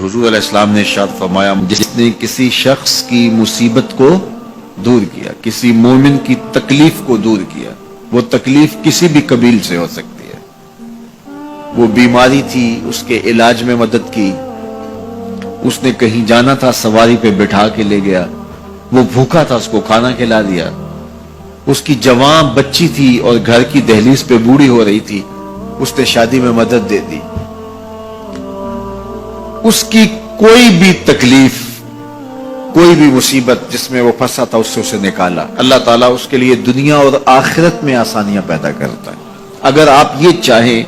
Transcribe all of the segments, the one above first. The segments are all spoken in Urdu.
حضور علیہ السلام نے ارشاد فرمایا جس نے کسی شخص کی مصیبت کو دور کیا، کسی مومن کی تکلیف کو دور کیا، وہ تکلیف کسی بھی قبیل سے ہو سکتی ہے، وہ بیماری تھی اس کے علاج میں مدد کی، اس نے کہیں جانا تھا سواری پہ بٹھا کے لے گیا، وہ بھوکا تھا اس کو کھانا کھلا دیا، اس کی جوان بچی تھی اور گھر کی دہلیز پہ بوڑھی ہو رہی تھی، اس نے شادی میں مدد دے دی، اس کی کوئی بھی تکلیف، کوئی بھی مصیبت جس میں وہ پھنسا تھا اس سے اسے نکالا۔ اللہ تعالیٰ اس کے لیے دنیا اور آخرت میں آسانیاں پیدا کرتا ہے۔ اگر آپ یہ چاہیں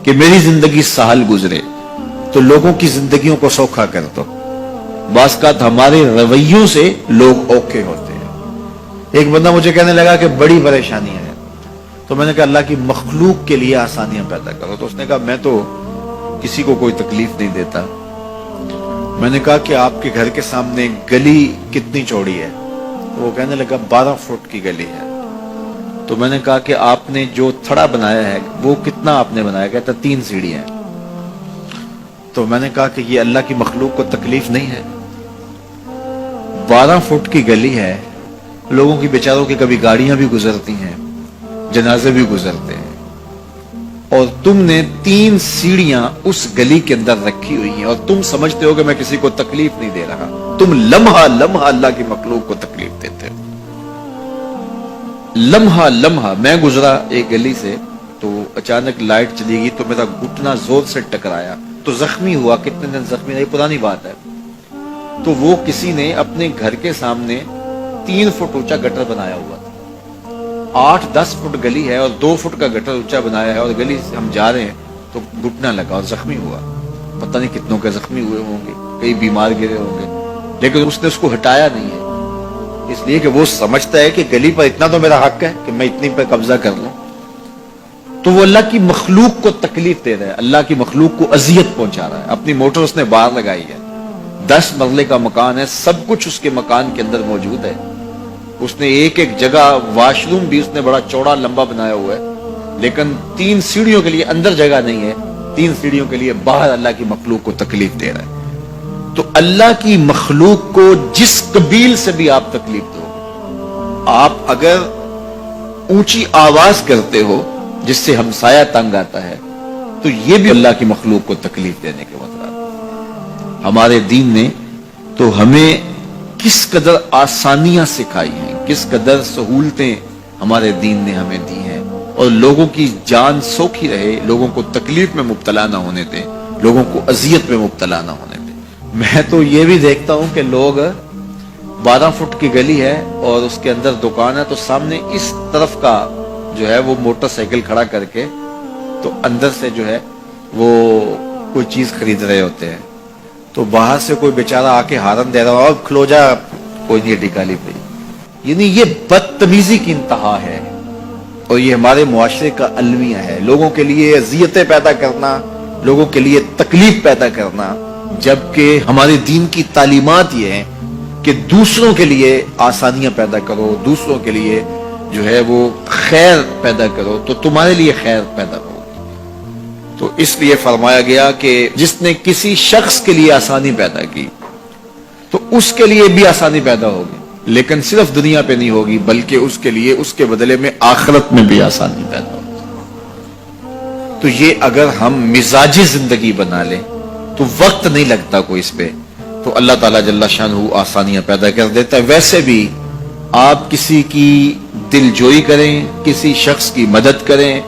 کہ میری زندگی سہل گزرے تو لوگوں کی زندگیوں کو سوکھا کر دو۔ بعض اوقات ہمارے رویوں سے لوگ اوکھے ہوتے ہیں۔ ایک بندہ مجھے کہنے لگا کہ بڑی پریشانی ہے، تو میں نے کہا اللہ کی مخلوق کے لیے آسانیاں پیدا کرو۔ تو اس نے کہا میں تو کسی کو کوئی تکلیف نہیں دیتا۔ میں نے کہا کہ آپ کے گھر کے سامنے گلی کتنی چوڑی ہے؟ وہ کہنے لگا 12 فٹ کی گلی ہے۔ تو میں نے کہا کہ آپ نے جو تھڑا بنایا ہے وہ کتنا آپ نے بنایا؟ کہتا 3 سیڑھیاں ہیں۔ تو میں نے کہا کہ یہ اللہ کی مخلوق کو تکلیف نہیں ہے؟ 12 فٹ کی گلی ہے، لوگوں کی بیچاروں کی کبھی گاڑیاں بھی گزرتی ہیں، جنازے بھی گزرتے ہیں، اور تم نے 3 سیڑھیاں اس گلی کے اندر رکھی ہوئی ہیں اور تم سمجھتے ہو کہ میں کسی کو تکلیف نہیں دے رہا۔ تم لمحہ لمحہ اللہ کی مخلوق کو تکلیف دیتے ہو۔ لمحہ لمحہ میں گزرا ایک گلی سے تو اچانک لائٹ چلی گئی تو میرا گھٹنا زور سے ٹکرایا تو زخمی ہوا۔ کتنے دن زخمی نہیں، پرانی بات ہے۔ تو وہ کسی نے اپنے گھر کے سامنے 3 فٹ اونچا گٹر بنایا ہوا تھا۔ 8-10 فٹ گلی ہے اور 2 فٹ کا گٹر اونچا بنایا ہے، اور گلی سے ہم جا رہے ہیں تو گھٹنا لگا اور زخمی ہوا۔ پتہ نہیں کتنوں کے زخمی ہوئے ہوں گے، کئی بیمار گرے ہوں گے، لیکن اس نے اس کو ہٹایا نہیں ہے، اس لیے کہ وہ سمجھتا ہے کہ گلی پر اتنا تو میرا حق ہے کہ میں اتنی پہ قبضہ کر لوں۔ تو وہ اللہ کی مخلوق کو تکلیف دے رہا ہے، اللہ کی مخلوق کو اذیت پہنچا رہا ہے۔ اپنی موٹر اس نے باہر لگائی ہے، 10 مرلے کا مکان ہے، سب کچھ اس کے مکان کے اندر موجود ہے۔ اس نے ایک ایک جگہ واش روم بھی اس نے بڑا چوڑا لمبا بنایا ہوا ہے، لیکن 3 سیڑھیوں کے لیے اندر جگہ نہیں ہے، 3 سیڑھیوں کے لیے باہر اللہ کی مخلوق کو تکلیف دے رہا ہے۔ تو اللہ کی مخلوق کو جس قبیل سے بھی آپ تکلیف دو، آپ اگر اونچی آواز کرتے ہو جس سے ہمسایہ تنگ آتا ہے تو یہ بھی اللہ کی مخلوق کو تکلیف دینے کے مطلب۔ ہمارے دین نے تو ہمیں کس قدر آسانیاں سکھائی ہیں، کس قدر سہولتیں ہمارے دین نے ہمیں دی ہیں، اور لوگوں کی جان سوکھی رہے، لوگوں کو تکلیف میں مبتلا نہ ہونے دیں، لوگوں کو اذیت میں مبتلا نہ ہونے دیں۔ میں تو یہ بھی دیکھتا ہوں کہ لوگ 12 فٹ کی گلی ہے اور اس کے اندر دکان ہے، تو سامنے اس طرف کا جو ہے وہ موٹر سائیکل کھڑا کر کے تو اندر سے جو ہے وہ کوئی چیز خرید رہے ہوتے ہیں، تو باہر سے کوئی بیچارہ آ کے ہارن دے رہا ہو، اور کھلو جا، کوئی نہیں ٹکالی پہ۔ یعنی یہ بدتمیزی کی انتہا ہے، اور یہ ہمارے معاشرے کا المیہ ہے، لوگوں کے لیے اذیتیں پیدا کرنا، لوگوں کے لیے تکلیف پیدا کرنا، جبکہ ہمارے دین کی تعلیمات یہ ہیں کہ دوسروں کے لیے آسانیاں پیدا کرو، دوسروں کے لیے جو ہے وہ خیر پیدا کرو تو تمہارے لیے خیر پیدا ہوگی۔ تو اس لیے فرمایا گیا کہ جس نے کسی شخص کے لیے آسانی پیدا کی تو اس کے لیے بھی آسانی پیدا ہوگی، لیکن صرف دنیا پہ نہیں ہوگی بلکہ اس کے لیے اس کے بدلے میں آخرت میں بھی آسانی پیدا ہوگی۔ تو یہ اگر ہم مزاجی زندگی بنا لیں تو وقت نہیں لگتا کوئی اس پہ، تو اللہ تعالیٰ جل شانہ آسانیاں پیدا کر دیتا ہے۔ ویسے بھی آپ کسی کی دل جوئی کریں، کسی شخص کی مدد کریں،